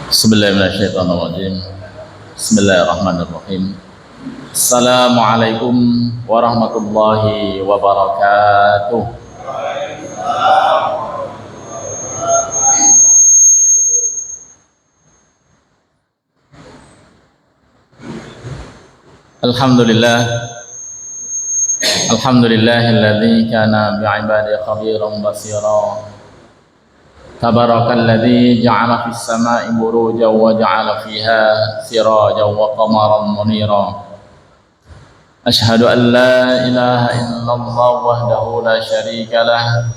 Bismillahirrahmanirrahim. Bismillahirrahmanirrahim. Assalamualaikum warahmatullahi wabarakatuh. Alhamdulillah. Alhamdulillahilladzi kana bi'ibadihi khabiran basira. Tabarakalladzi ja'ala fis sama'i burujan wa ja'ala fiha sirajan wa qamaran munira. Ashhadu an la ilaha illallah wahdahu la syarika lah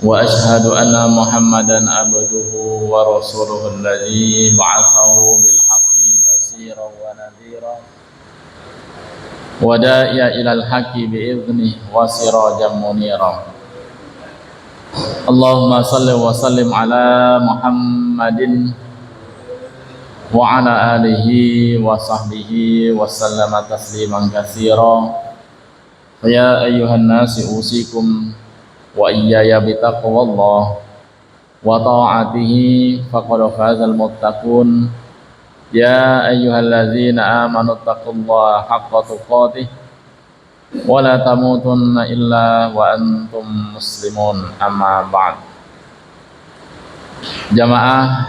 wa ashhadu anna Muhammadan abduhu wa rasuluhu alladzi ba'athahu bil haqqi basiran wa nadhira wa da'iya ilal haqqi bi idhnihi wa sirajan munira. Allahumma salli wa sallim ala Muhammadin wa ala alihi wa sahbihi wa sallama tasliman katsira. Ya ayyuhan nasi usikum wa iyaya bitaqwallah wa ta'atihi faqad fazal muttaqun. Ya ayyuhalladzina amanu taqullaha haqqa tuqatih wa la tamutunna illa wa antum muslimun, amma ba'd. Jamaah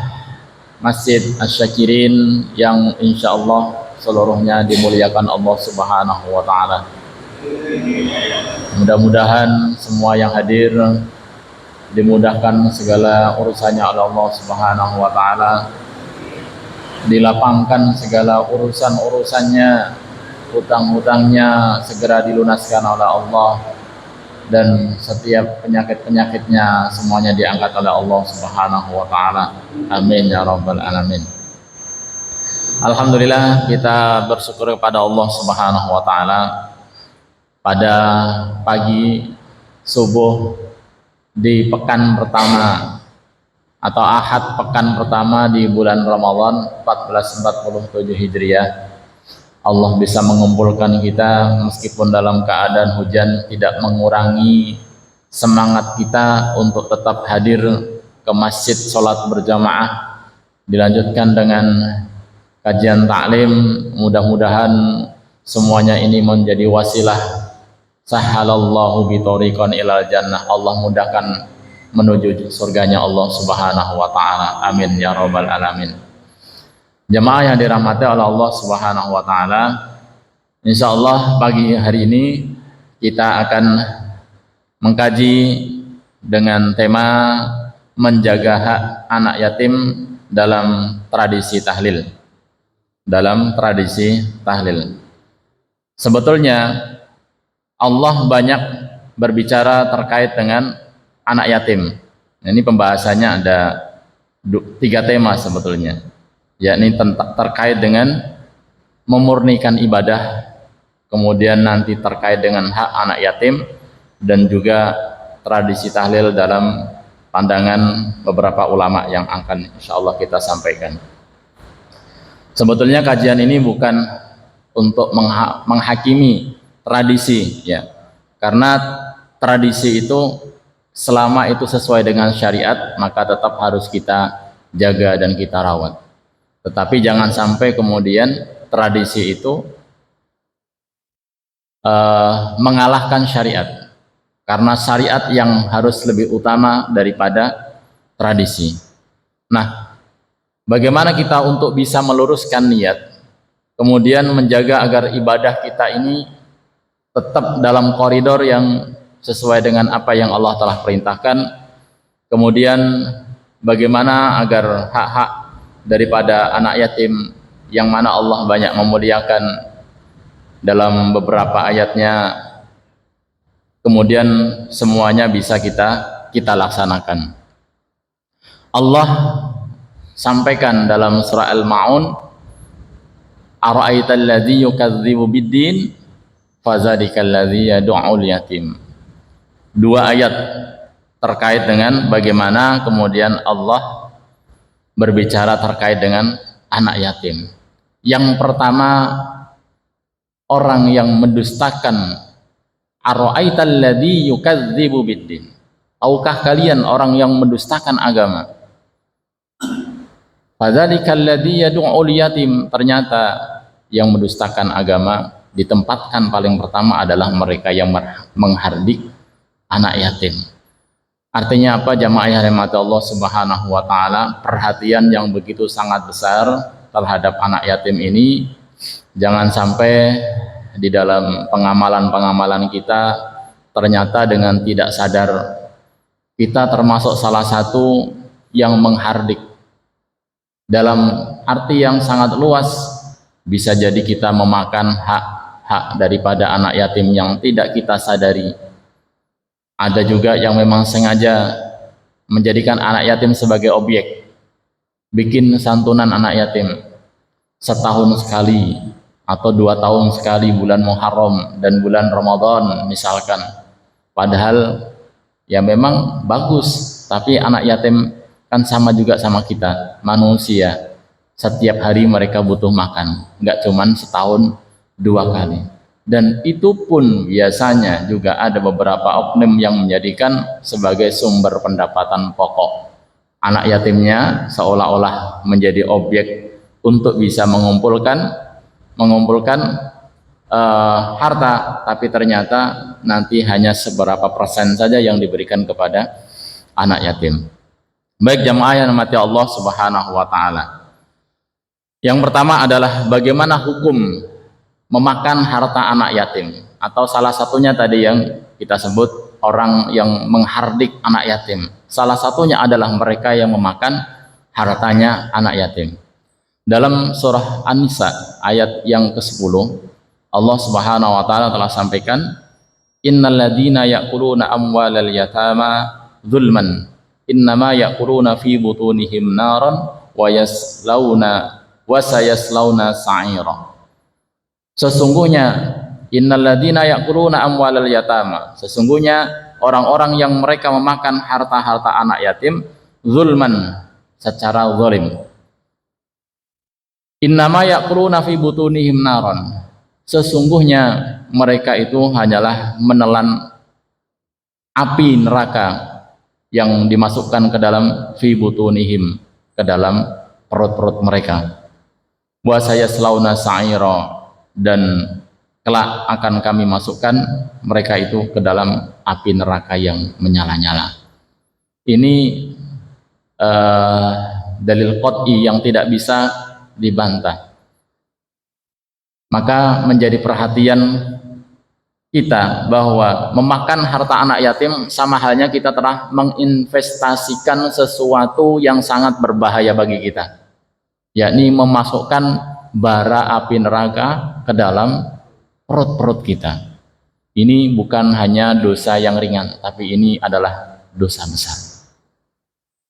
Masjid Asy-Syakirin yang insyaallah seluruhnya dimuliakan Allah Subhanahu wa taala. Mudah-mudahan semua yang hadir dimudahkan segala urusannya oleh Allah Subhanahu wa taala, dilapangkan segala urusan-urusannya, hutang-hutangnya segera dilunaskan oleh Allah, dan setiap penyakit-penyakitnya semuanya diangkat oleh Allah Subhanahu wa taala. Amin ya rabbal alamin. Alhamdulillah, kita bersyukur kepada Allah Subhanahu wa taala pada pagi subuh di pekan pertama atau ahad pekan pertama di bulan Ramadan 1447 Hijriah. Allah bisa mengumpulkan kita meskipun dalam keadaan hujan, tidak mengurangi semangat kita untuk tetap hadir ke masjid, sholat berjamaah, dilanjutkan dengan kajian taklim. Mudah-mudahan semuanya ini menjadi wasilah sahalallahu bitariqan ilal jannah. Allah mudahkan menuju surganya Allah Subhanahu wa taala. Amin ya rabbal alamin. Jemaah yang dirahmati oleh Allah Subhanahu wa taala, insyaallah pagi hari ini kita akan mengkaji dengan tema menjaga hak anak yatim dalam tradisi tahlil. Dalam tradisi tahlil. Sebetulnya Allah banyak berbicara terkait dengan anak yatim. Ini pembahasannya ada 3 tema sebetulnya, yakni terkait dengan memurnikan ibadah, kemudian nanti terkait dengan hak anak yatim, dan juga tradisi tahlil dalam pandangan beberapa ulama yang akan insyaallah kita sampaikan. Sebetulnya kajian ini bukan untuk menghakimi tradisi, ya, karena tradisi itu selama itu sesuai dengan syariat maka tetap harus kita jaga dan kita rawat. Tetapi jangan sampai kemudian tradisi itu mengalahkan syariat, karena syariat yang harus lebih utama daripada tradisi. Nah, bagaimana kita untuk bisa meluruskan niat, kemudian menjaga agar ibadah kita ini tetap dalam koridor yang sesuai dengan apa yang Allah telah perintahkan, kemudian bagaimana agar hak-hak daripada anak yatim yang mana Allah banyak memuliakan dalam beberapa ayatnya, kemudian semuanya bisa kita laksanakan. Allah sampaikan dalam surah Al-Ma'un, ara'aital ladzi yukadzibu biddin fadzadikal ladzi yad'ul yatim. 2 ayat terkait dengan bagaimana kemudian Allah berbicara terkait dengan anak yatim. Yang pertama, orang yang mendustakan, ara'aital ladzi yukadzibu biddin. Tahukah kalian orang yang mendustakan agama? Fadzalikal ladzi yad'ul yatim, ternyata yang mendustakan agama ditempatkan paling pertama adalah mereka yang menghardik anak yatim. Artinya apa jamaah yang dirahmati Allah Subhanahu wa taala? Perhatian yang begitu sangat besar terhadap anak yatim ini jangan sampai di dalam pengamalan-pengamalan kita ternyata dengan tidak sadar kita termasuk salah satu yang menghardik. Dalam arti yang sangat luas, bisa jadi kita memakan hak-hak daripada anak yatim yang tidak kita sadari. Ada juga yang memang sengaja menjadikan anak yatim sebagai objek, bikin santunan anak yatim setahun sekali atau 2 tahun sekali, bulan Muharram dan bulan Ramadan misalkan. Padahal ya memang bagus, tapi anak yatim kan sama juga sama kita, manusia. Setiap hari mereka butuh makan, nggak cuman setahun 2 kali. Dan itu pun biasanya juga ada beberapa oknum yang menjadikan sebagai sumber pendapatan pokok. Anak yatimnya seolah-olah menjadi objek untuk bisa mengumpulkan harta, tapi ternyata nanti hanya seberapa persen saja yang diberikan kepada anak yatim. Baik jamaah yang dirahmati Allah Subhanahu wa taala. Yang pertama adalah bagaimana hukum memakan harta anak yatim, atau salah satunya tadi yang kita sebut orang yang menghardik anak yatim. Salah satunya adalah mereka yang memakan hartanya anak yatim. Dalam surah An-Nisa ayat yang ke-10, Allah Subhanahu wa taala telah sampaikan, innal ladzina ya'kuluna amwalal yatama zulman innama ya'kuluna fi butunihim naran wa sayaslawna sa'ira. Sesungguhnya innal ladzina ya'kuluna amwalal yatama, sesungguhnya orang-orang yang mereka memakan harta-harta anak yatim zulman, secara zalim. Innama ya'kuluna fi butunihim naran, sesungguhnya mereka itu hanyalah menelan api neraka yang dimasukkan ke dalam fi butunihim, ke dalam perut-perut mereka. Wa sayaslawna sa'ira, dan kelak akan kami masukkan mereka itu ke dalam api neraka yang menyala-nyala. Ini dalil qat'i yang tidak bisa dibantah. Maka menjadi perhatian kita bahwa memakan harta anak yatim sama halnya kita telah menginvestasikan sesuatu yang sangat berbahaya bagi kita, yakni memasukkan bara api neraka ke dalam perut-perut kita. Ini bukan hanya dosa yang ringan, tapi ini adalah dosa besar.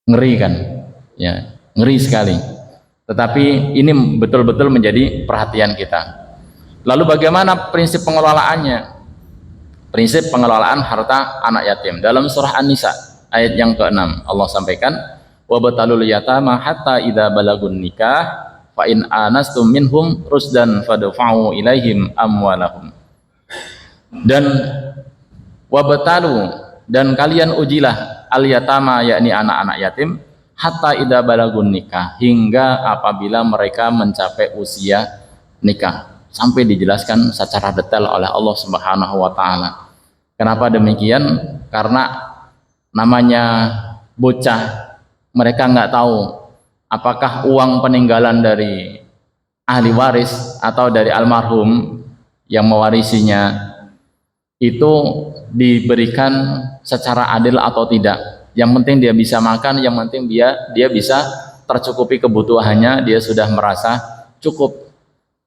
Ngeri kan? Ya, ngeri sekali. Tetapi ini betul-betul menjadi perhatian kita. Lalu bagaimana prinsip pengelolaannya? Prinsip pengelolaan harta anak yatim dalam surah An-Nisa ayat yang ke-6 Allah sampaikan, wabtalul yatama hatta idza balagun nikah fa in anastum minhum rusdan fadfa'u ilaihim amwalahum. Dan wabtalu, dan kalian ujilah al yatama, yakni anak-anak yatim, hatta idza balagun nikah, hingga apabila mereka mencapai usia nikah, sampai dijelaskan secara detail oleh Allah Subhanahu wa taala. Kenapa demikian? Karena namanya bocah, mereka nggak tahu apakah uang peninggalan dari ahli waris atau dari almarhum yang mewarisinya itu diberikan secara adil atau tidak. Yang penting dia bisa makan, yang penting dia bisa tercukupi kebutuhannya, dia sudah merasa cukup.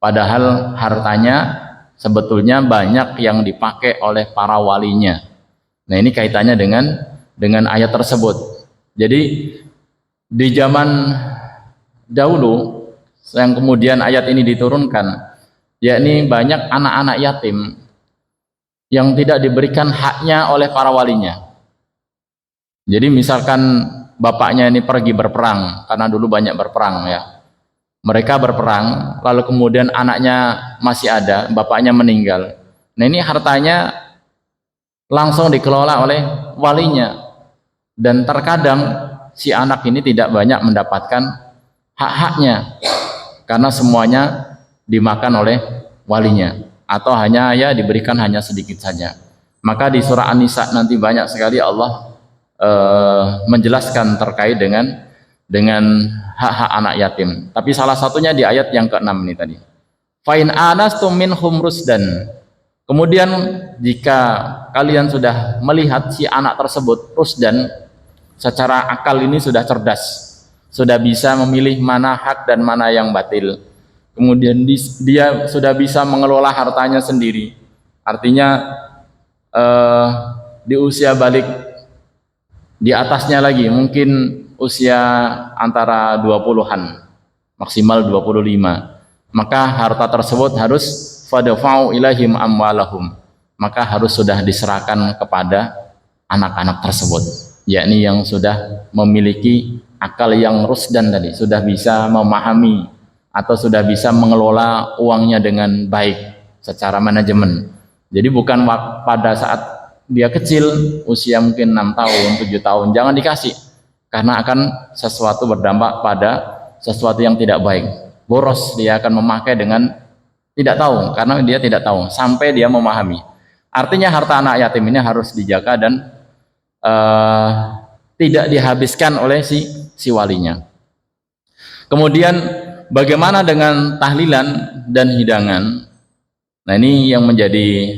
Padahal hartanya sebetulnya banyak yang dipakai oleh para walinya. Nah, ini kaitannya dengan ayat tersebut. Jadi di zaman dahulu yang kemudian ayat ini diturunkan, yakni banyak anak-anak yatim yang tidak diberikan haknya oleh para walinya. Jadi misalkan bapaknya ini pergi berperang, karena dulu banyak berperang ya. Mereka berperang, lalu kemudian anaknya masih ada, bapaknya meninggal. Nah, ini hartanya langsung dikelola oleh walinya. Dan terkadang si anak ini tidak banyak mendapatkan hak-haknya, karena semuanya dimakan oleh walinya, atau hanya ya diberikan hanya sedikit saja. Maka di surah An-Nisa nanti banyak sekali Allah menjelaskan terkait dengan hak-hak anak yatim. Tapi salah satunya di ayat yang ke-6 ini tadi. Fa in anastum minhum rusdan. Kemudian jika kalian sudah melihat si anak tersebut rusdan, secara akal ini sudah cerdas, sudah bisa memilih mana hak dan mana yang batil. Kemudian dia sudah bisa mengelola hartanya sendiri. Artinya di usia balik di atasnya lagi, mungkin usia antara 20-an, maksimal 25. Maka harta tersebut harus fadfa'u ilaihim amwalahum. Maka harus sudah diserahkan kepada anak-anak tersebut, yakni yang sudah memiliki akal yang rusdan tadi, sudah bisa memahami atau sudah bisa mengelola uangnya dengan baik secara manajemen. Jadi bukan pada saat dia kecil, usia mungkin 6 tahun, 7 tahun, jangan dikasih, karena akan sesuatu berdampak pada sesuatu yang tidak baik. Boros, dia akan memakai dengan tidak tahu, karena dia tidak tahu sampai dia memahami. Artinya harta anak yatim ini harus dijaga dan tidak dihabiskan oleh si walinya. Kemudian bagaimana dengan tahlilan dan hidangan? Nah, ini yang menjadi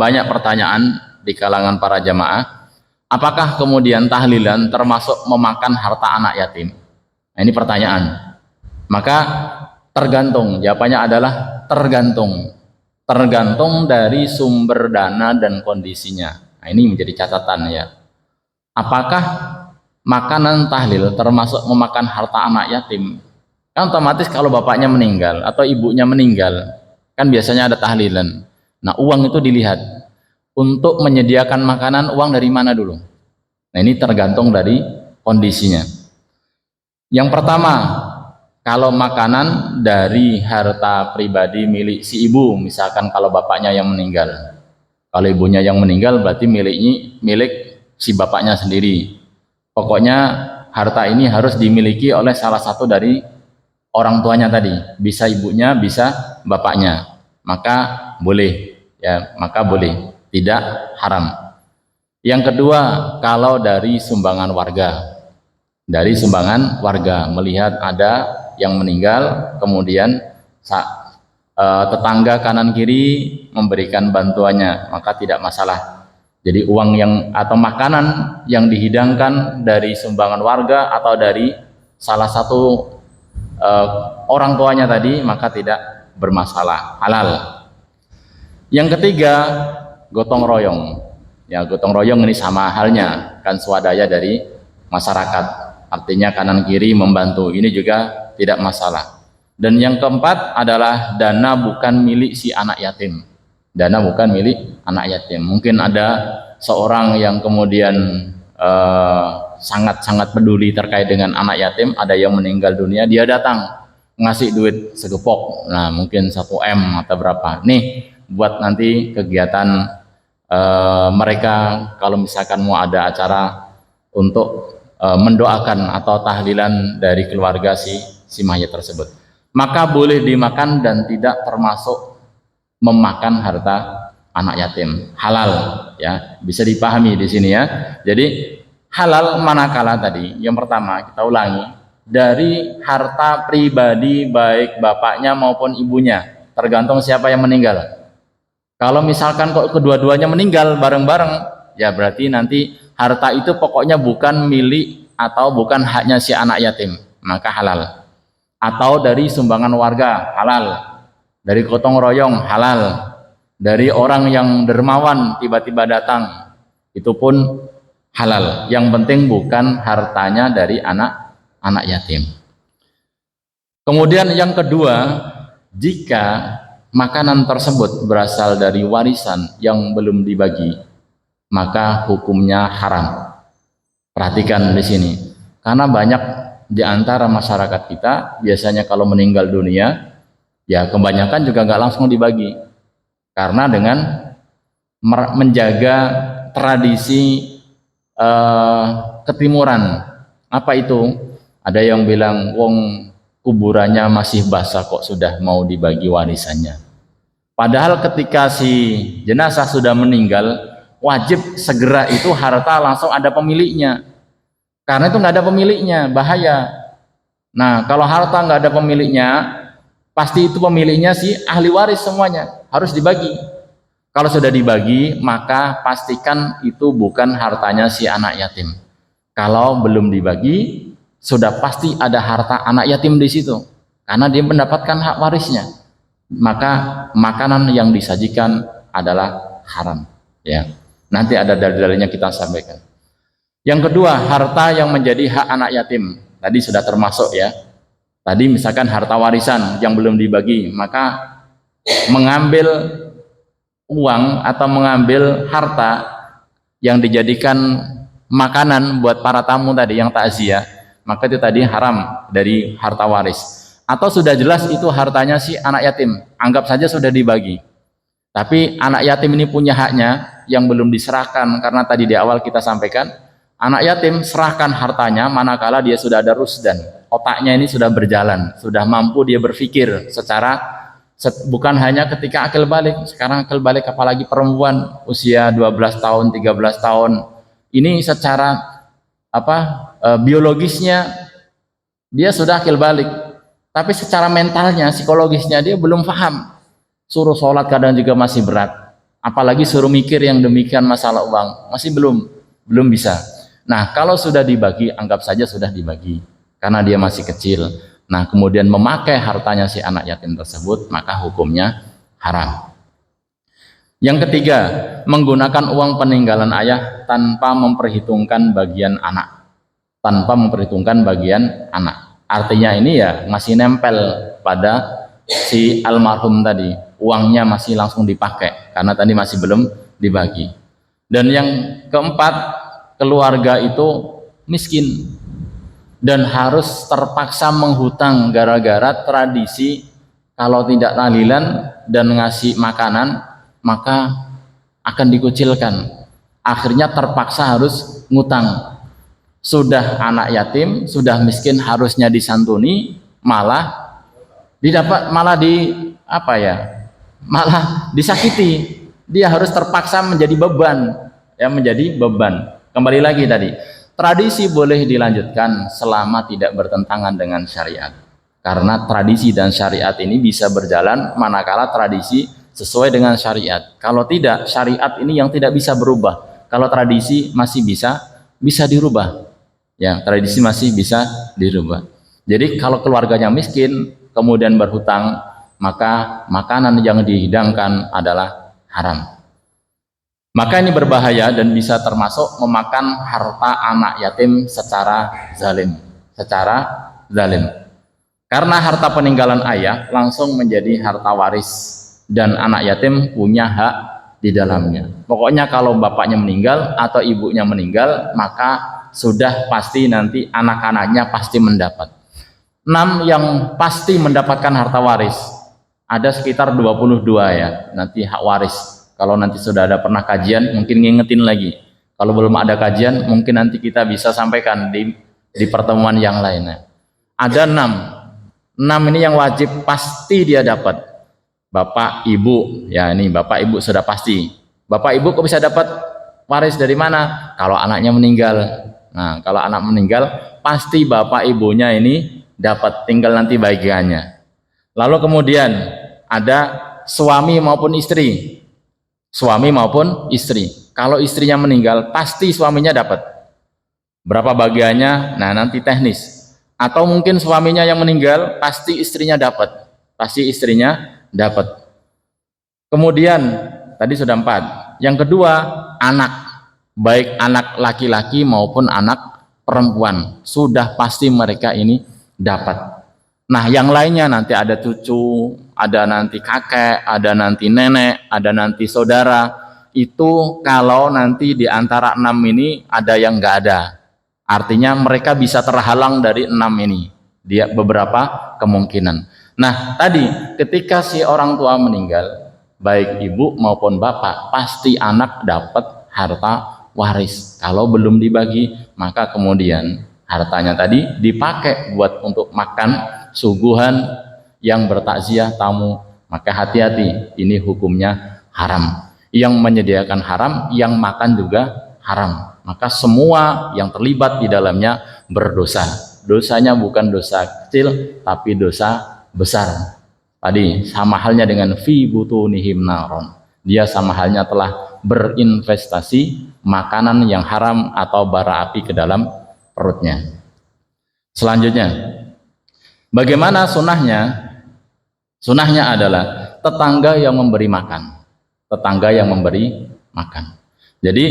banyak pertanyaan di kalangan para jamaah. Apakah kemudian tahlilan termasuk memakan harta anak yatim? Nah, ini pertanyaan. Maka tergantung, jawabannya adalah tergantung dari sumber dana dan kondisinya. Nah, ini menjadi catatan ya. Apakah makanan tahlil termasuk memakan harta anak yatim? Kan otomatis kalau bapaknya meninggal atau ibunya meninggal, kan biasanya ada tahlilan. Nah, uang itu dilihat. Untuk menyediakan makanan, uang dari mana dulu? Nah, ini tergantung dari kondisinya. Yang pertama, kalau makanan dari harta pribadi milik si ibu, misalkan kalau bapaknya yang meninggal. Kalau ibunya yang meninggal berarti milik si bapaknya sendiri. Pokoknya harta ini harus dimiliki oleh salah satu dari orang tuanya tadi, bisa ibunya, bisa bapaknya. Maka boleh, ya, maka boleh, tidak haram. Yang kedua, kalau dari sumbangan warga. Dari sumbangan warga, melihat ada yang meninggal, kemudian tetangga kanan kiri memberikan bantuannya, maka tidak masalah. Jadi uang yang atau makanan yang dihidangkan dari sumbangan warga atau dari salah satu orang tuanya tadi, maka tidak bermasalah, halal. Yang ketiga, gotong royong. Ya, gotong royong ini sama halnya, kan swadaya dari masyarakat. Artinya kanan kiri membantu, ini juga tidak masalah. Dan yang keempat adalah dana bukan milik si anak yatim. Dana bukan milik anak yatim. Mungkin ada seorang yang kemudian sangat-sangat peduli terkait dengan anak yatim, ada yang meninggal dunia, dia datang ngasih duit segepok, nah mungkin 1 M atau berapa, nih buat nanti kegiatan mereka kalau misalkan mau ada acara untuk mendoakan atau tahlilan dari keluarga si mayat tersebut, maka boleh dimakan dan tidak termasuk memakan harta anak yatim, halal ya, bisa dipahami di sini ya. Jadi halal manakala tadi, yang pertama kita ulangi, dari harta pribadi baik bapaknya maupun ibunya, tergantung siapa yang meninggal. Kalau misalkan kok kedua-duanya meninggal bareng-bareng, ya berarti nanti harta itu pokoknya bukan milik atau bukan haknya si anak yatim, maka halal. Atau dari sumbangan warga, halal. Dari gotong royong, halal. Dari orang yang dermawan tiba-tiba datang, itu pun halal. Yang penting bukan hartanya dari anak yatim. Kemudian yang kedua, jika makanan tersebut berasal dari warisan yang belum dibagi, maka hukumnya haram. Perhatikan di sini, karena banyak di antara masyarakat kita biasanya kalau meninggal dunia, ya kebanyakan juga nggak langsung dibagi, karena dengan menjaga tradisi ketimuran. Apa itu? Ada yang bilang, wong kuburannya masih basah kok sudah mau dibagi warisannya. Padahal ketika si jenazah sudah meninggal, wajib segera itu harta langsung ada pemiliknya. Karena itu nggak ada pemiliknya, bahaya. Nah, kalau harta nggak ada pemiliknya, pasti itu pemiliknya si ahli waris semuanya, harus dibagi. Kalau sudah dibagi, maka pastikan itu bukan hartanya si anak yatim. Kalau belum dibagi, sudah pasti ada harta anak yatim di situ, karena dia mendapatkan hak warisnya. Maka makanan yang disajikan adalah haram. Ya, nanti ada dalil-dalilnya kita sampaikan. Yang kedua, harta yang menjadi hak anak yatim. Tadi sudah termasuk ya. Tadi misalkan harta warisan yang belum dibagi, maka mengambil uang atau mengambil harta yang dijadikan makanan buat para tamu tadi yang takziah, maka itu tadi haram dari harta waris. Atau sudah jelas itu hartanya si anak yatim, anggap saja sudah dibagi. Tapi anak yatim ini punya haknya yang belum diserahkan, karena tadi di awal kita sampaikan, anak yatim serahkan hartanya manakala dia sudah ada rusdan, otaknya ini sudah berjalan, sudah mampu dia berpikir secara bukan hanya ketika akil balik. Sekarang akil balik apalagi perempuan usia 12 tahun, 13 tahun. Ini secara biologisnya dia sudah akil balik. Tapi secara mentalnya, psikologisnya dia belum paham. Suruh sholat kadang juga masih berat. Apalagi suruh mikir yang demikian masalah uang, masih belum bisa. Nah, kalau sudah dibagi, anggap saja sudah dibagi. Karena dia masih kecil. Nah, kemudian memakai hartanya si anak yatim tersebut, maka hukumnya haram. Yang ketiga, menggunakan uang peninggalan ayah tanpa memperhitungkan bagian anak. Tanpa memperhitungkan bagian anak. Artinya ini ya masih nempel pada si almarhum tadi. Uangnya masih langsung dipakai, karena tadi masih belum dibagi. Dan yang keempat, keluarga itu miskin dan harus terpaksa menghutang gara-gara tradisi kalau tidak tahlilan dan ngasih makanan maka akan dikucilkan. Akhirnya terpaksa harus ngutang. Sudah anak yatim, sudah miskin, harusnya disantuni, malah malah disakiti. Dia harus terpaksa menjadi beban, ya, menjadi beban. Kembali lagi tadi, tradisi boleh dilanjutkan selama tidak bertentangan dengan syariat. Karena tradisi dan syariat ini bisa berjalan manakala tradisi sesuai dengan syariat. Kalau tidak, syariat ini yang tidak bisa berubah. Kalau tradisi masih bisa dirubah. Ya, tradisi masih bisa dirubah. Jadi kalau keluarganya miskin kemudian berhutang, maka makanan yang dihidangkan adalah haram. Maka ini berbahaya dan bisa termasuk memakan harta anak yatim secara zalim. Karena harta peninggalan ayah langsung menjadi harta waris dan anak yatim punya hak di dalamnya. Pokoknya kalau bapaknya meninggal atau ibunya meninggal, maka sudah pasti nanti anak-anaknya pasti mendapat. 6 yang pasti mendapatkan harta waris. Ada sekitar 22 ya, nanti hak waris. Kalau nanti sudah ada pernah kajian, mungkin ngingetin lagi. Kalau belum ada kajian, mungkin nanti kita bisa sampaikan di pertemuan yang lainnya. Ada 6 ini yang wajib pasti dia dapat. Bapak, ibu, ya ini bapak, ibu sudah pasti. Bapak, ibu kok bisa dapat waris dari mana? Kalau anaknya meninggal. Nah, kalau anak meninggal, pasti bapak ibunya ini dapat, tinggal nanti bagiannya. Lalu kemudian ada suami maupun istri. Suami maupun istri. Kalau istrinya meninggal, pasti suaminya dapat. Berapa bagiannya? Nah, nanti teknis. Atau mungkin suaminya yang meninggal, pasti istrinya dapat. Pasti istrinya dapat. Kemudian, tadi sudah 4. Yang kedua, anak. Baik anak laki-laki maupun anak perempuan. Sudah pasti mereka ini dapat. Nah, yang lainnya nanti ada cucu, ada nanti kakek, ada nanti nenek, ada nanti saudara. Itu kalau nanti di antara 6 ini ada yang nggak ada. Artinya mereka bisa terhalang dari 6 ini. Dia beberapa kemungkinan. Nah, tadi ketika si orang tua meninggal, baik ibu maupun bapak, pasti anak dapat harta waris. Kalau belum dibagi, maka kemudian hartanya tadi dipakai buat untuk makan suguhan yang bertakziah tamu, maka hati-hati, ini hukumnya haram. Yang menyediakan haram, yang makan juga haram. Maka semua yang terlibat di dalamnya berdosa. Dosanya bukan dosa kecil, tapi dosa besar. Tadi sama halnya dengan fi butunihim naron. Dia sama halnya telah berinvestasi makanan yang haram atau bara api ke dalam perutnya. Selanjutnya, bagaimana sunahnya? Sunahnya adalah tetangga yang memberi makan. Tetangga yang memberi makan. Jadi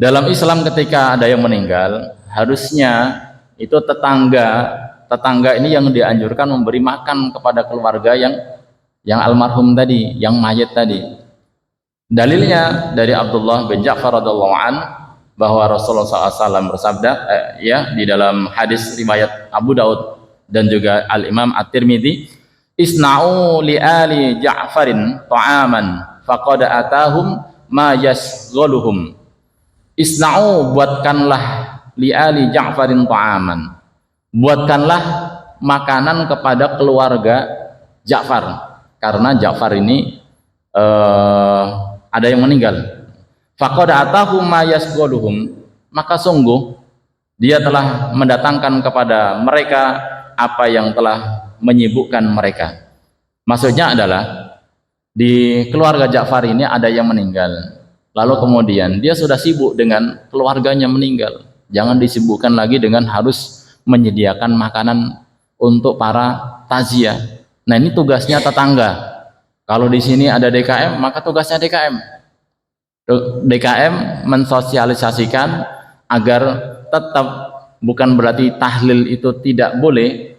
dalam Islam ketika ada yang meninggal, harusnya itu tetangga ini yang dianjurkan memberi makan kepada keluarga yang almarhum tadi, yang mayit tadi. Dalilnya dari Abdullah bin Ja'far radhiyallahu an bahwa Rasulullah SAW bersabda ya di dalam hadis riwayat Abu Daud dan juga Al Imam At-Tirmidzi, isna'u li ali Ja'farin ta'aman faqad atahum ma yasghaluhum. Isna'u, buatkanlah li ali Ja'farin ta'aman, buatkanlah makanan kepada keluarga Ja'far, karena Ja'far ini ada yang meninggal. Faqad atahum ma yasghaluhum, maka sungguh dia telah mendatangkan kepada mereka apa yang telah menyibukkan mereka. Maksudnya adalah di keluarga Ja'far ini ada yang meninggal, lalu kemudian dia sudah sibuk dengan keluarganya meninggal. Jangan disibukkan lagi dengan harus menyediakan makanan untuk para taziah. Nah, ini tugasnya tetangga. Kalau di sini ada DKM, maka tugasnya DKM. DKM mensosialisasikan agar tetap, bukan berarti tahlil itu tidak boleh,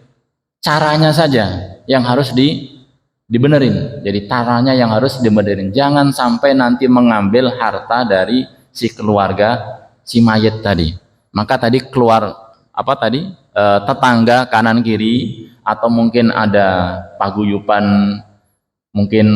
caranya saja yang harus dibenerin. Jadi caranya yang harus dibenerin. Jangan sampai nanti mengambil harta dari si keluarga si mayit tadi. Maka tadi tetangga kanan kiri, atau mungkin ada paguyuban, mungkin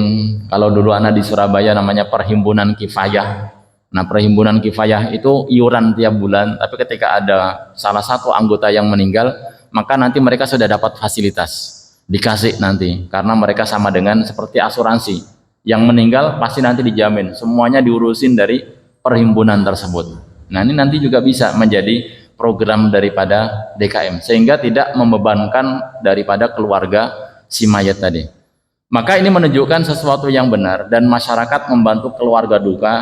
kalau dulu anak di Surabaya namanya perhimpunan kifayah. Nah, perhimpunan kifayah itu iuran tiap bulan, tapi ketika ada salah satu anggota yang meninggal, maka nanti mereka sudah dapat fasilitas, dikasih nanti, karena mereka sama dengan seperti asuransi. Yang meninggal pasti nanti dijamin, semuanya diurusin dari perhimpunan tersebut. Nah, ini nanti juga bisa menjadi program daripada DKM, sehingga tidak membebankan daripada keluarga si mayat tadi. Maka ini menunjukkan sesuatu yang benar, dan masyarakat membantu keluarga duka,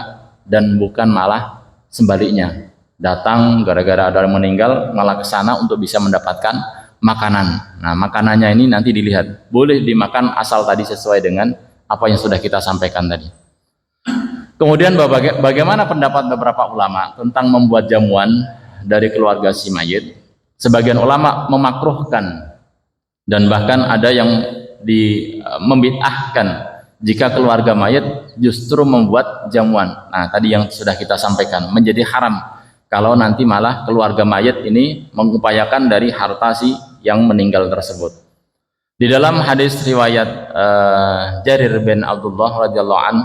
dan bukan malah sebaliknya. Datang gara-gara ada yang meninggal, malah ke sana untuk bisa mendapatkan makanan. Nah, makanannya ini nanti dilihat, boleh dimakan asal tadi sesuai dengan apa yang sudah kita sampaikan tadi. Kemudian bagaimana pendapat beberapa ulama tentang membuat jamuan dari keluarga si mayit? Sebagian ulama memakruhkan, dan bahkan ada yang membid'ahkan jika keluarga mayit justru membuat jamuan. Nah, tadi yang sudah kita sampaikan, menjadi haram kalau nanti malah keluarga mayit ini mengupayakan dari harta si yang meninggal tersebut. Di dalam hadis riwayat Jarir bin Abdullah radhiyallahu an,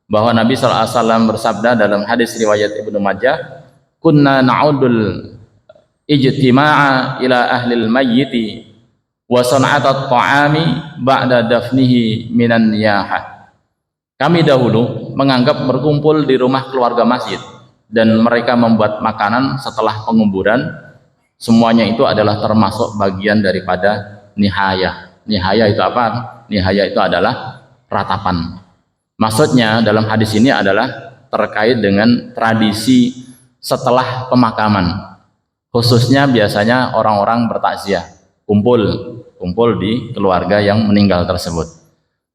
bahwa Nabi SAW bersabda dalam hadis riwayat Ibnu Majah, kunna na'udul ijtima'a ila ahlil mayyiti wa san'atat ta'ami ba'da dafnihi minan niyahah. Kami dahulu menganggap berkumpul di rumah keluarga masjid dan mereka membuat makanan setelah penguburan, semuanya itu adalah termasuk bagian daripada nihayah. Nihayah itu apa? Nihayah itu adalah ratapan. Maksudnya dalam hadis ini adalah terkait dengan tradisi setelah pemakaman, khususnya biasanya orang-orang bertakziah kumpul di keluarga yang meninggal tersebut.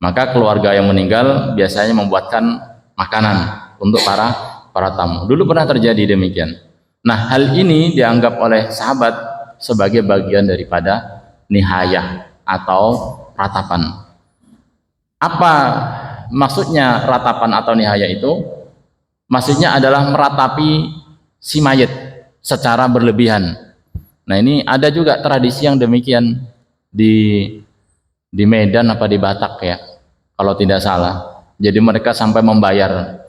Maka keluarga yang meninggal biasanya membuatkan makanan untuk para tamu. Dulu pernah terjadi demikian. Nah, hal ini dianggap oleh sahabat sebagai bagian daripada nihayah atau ratapan. Apa maksudnya ratapan atau nihayah itu? Maksudnya adalah meratapi si mayit secara berlebihan. Nah, ini ada juga tradisi yang demikian di Medan apa di Batak ya, kalau tidak salah. Jadi mereka sampai membayar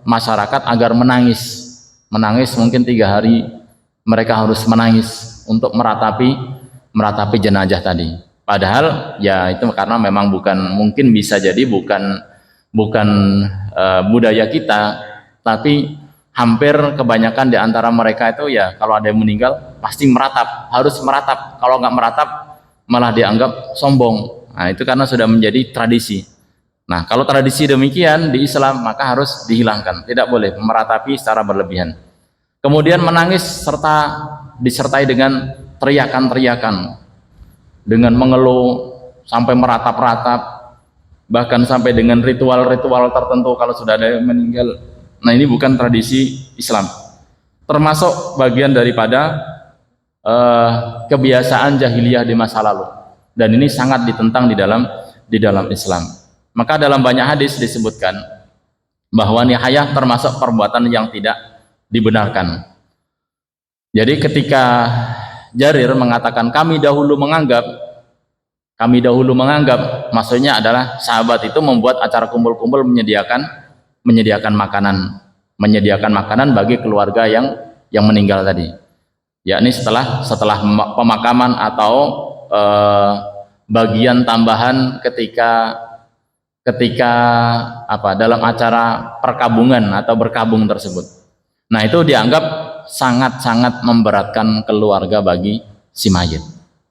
masyarakat agar menangis mungkin 3 hari mereka harus menangis untuk meratapi jenazah tadi. Padahal ya itu karena memang mungkin bisa jadi bukan budaya kita, tapi hampir kebanyakan di antara mereka itu ya kalau ada yang meninggal pasti harus meratap. Kalau nggak meratap malah dianggap sombong. Nah, itu karena sudah menjadi tradisi. Nah, kalau tradisi demikian di Islam maka harus dihilangkan. Tidak boleh meratapi secara berlebihan. Kemudian menangis disertai dengan teriakan-teriakan, dengan mengeluh sampai meratap-ratap, bahkan sampai dengan ritual-ritual tertentu kalau sudah ada yang meninggal. Nah, ini bukan tradisi Islam. Termasuk bagian daripada kebiasaan jahiliyah di masa lalu. Dan ini sangat ditentang di dalam Islam. Maka dalam banyak hadis disebutkan bahwa nihayah termasuk perbuatan yang tidak dibenarkan. Jadi ketika Jarir mengatakan kami dahulu menganggap, maksudnya adalah sahabat itu membuat acara kumpul-kumpul menyediakan makanan bagi keluarga yang meninggal tadi. Yakni setelah pemakaman atau bagian tambahan ketika dalam acara perkabungan atau berkabung tersebut. Nah, itu dianggap sangat-sangat memberatkan keluarga bagi si mayit,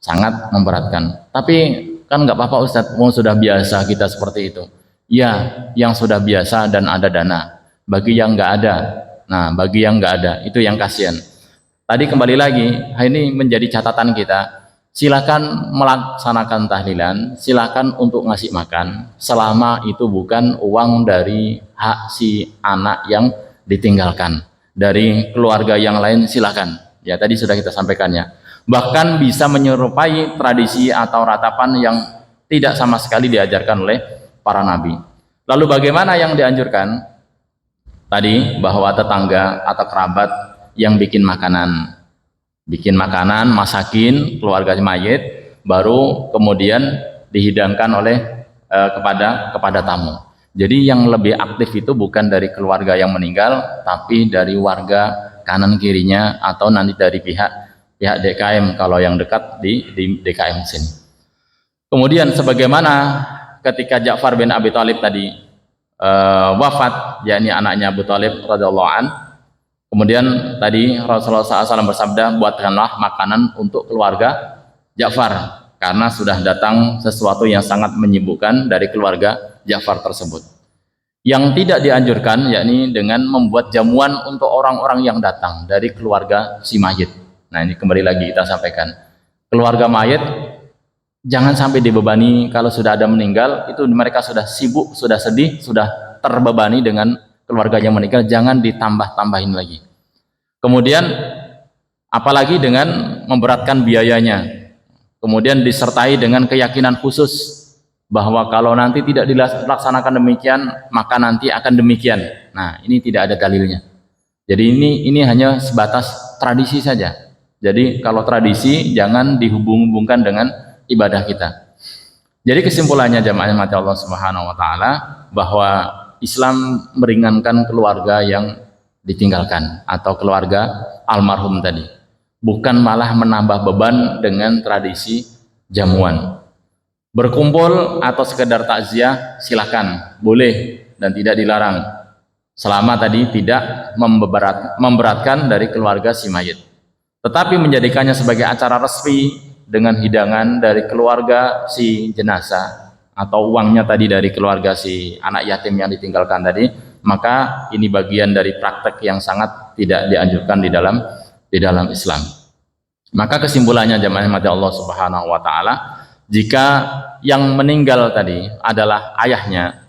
sangat memberatkan. Tapi kan nggak apa-apa Ustadz, sudah biasa kita seperti itu. Ya, yang sudah biasa dan ada dana. Bagi yang nggak ada, bagi yang nggak ada itu yang kasihan. Tadi kembali lagi, ini menjadi catatan kita. Silakan melaksanakan tahlilan, silakan untuk ngasih makan, selama itu bukan uang dari hak si anak yang ditinggalkan. Dari keluarga yang lain silakan. Ya, tadi sudah kita sampaikannya. Bahkan bisa menyerupai tradisi atau ratapan yang tidak sama sekali diajarkan oleh para nabi. Lalu bagaimana yang dianjurkan? Tadi bahwa tetangga atau kerabat yang bikin makanan, masakin keluarga mayit, baru kemudian dihidangkan oleh kepada tamu. Jadi yang lebih aktif itu bukan dari keluarga yang meninggal, tapi dari warga kanan kirinya atau nanti dari pihak DKM kalau yang dekat di DKM sini. Kemudian sebagaimana ketika Ja'far bin Abi Thalib tadi wafat, yakni anaknya Abu Thalib radhiyallahu an. Kemudian tadi Rasulullah SAW bersabda, buatkanlah makanan untuk keluarga Ja'far, karena sudah datang sesuatu yang sangat menyibukkan dari keluarga Ja'far tersebut. Yang tidak dianjurkan yakni dengan membuat jamuan untuk orang-orang yang datang dari keluarga si mayit. Nah, ini kembali lagi kita sampaikan. Keluarga mayit jangan sampai dibebani kalau sudah ada meninggal, itu mereka sudah sibuk, sudah sedih, sudah terbebani dengan keluarga yang meninggal, jangan ditambah-tambahin lagi. Kemudian apalagi dengan memberatkan biayanya. Kemudian disertai dengan keyakinan khusus bahwa kalau nanti tidak dilaksanakan demikian, maka nanti akan demikian. Nah, ini tidak ada dalilnya. Jadi ini hanya sebatas tradisi saja. Jadi kalau tradisi jangan dihubung-hubungkan dengan ibadah kita. Jadi kesimpulannya jamaah mati Allah Subhanahu wa taala bahwa Islam meringankan keluarga yang ditinggalkan atau keluarga almarhum tadi, bukan malah menambah beban dengan tradisi jamuan. Berkumpul atau sekedar takziah silakan, boleh dan tidak dilarang, selama tadi tidak memberatkan dari keluarga si mayit. Tetapi menjadikannya sebagai acara resmi dengan hidangan dari keluarga si jenazah atau uangnya tadi dari keluarga si anak yatim yang ditinggalkan tadi, maka ini bagian dari praktek yang sangat tidak dianjurkan di dalam Islam. Maka kesimpulannya jemaah mati Allah Subhanahu wa taala, jika yang meninggal tadi adalah ayahnya,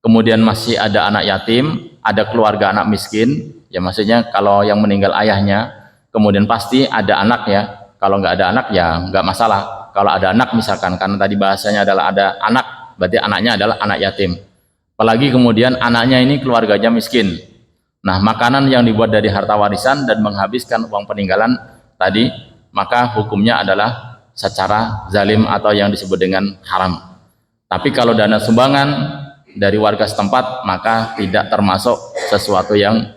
kemudian masih ada anak yatim, ada keluarga anak miskin, ya maksudnya kalau yang meninggal ayahnya, kemudian pasti ada anak ya. Kalau nggak ada anak ya nggak masalah. Kalau ada anak misalkan, karena tadi bahasanya adalah ada anak, berarti anaknya adalah anak yatim. Apalagi kemudian anaknya ini keluarganya miskin. Nah, makanan yang dibuat dari harta warisan dan menghabiskan uang peninggalan tadi, maka hukumnya adalah secara zalim atau yang disebut dengan haram. Tapi kalau dana sumbangan dari warga setempat, maka tidak termasuk sesuatu yang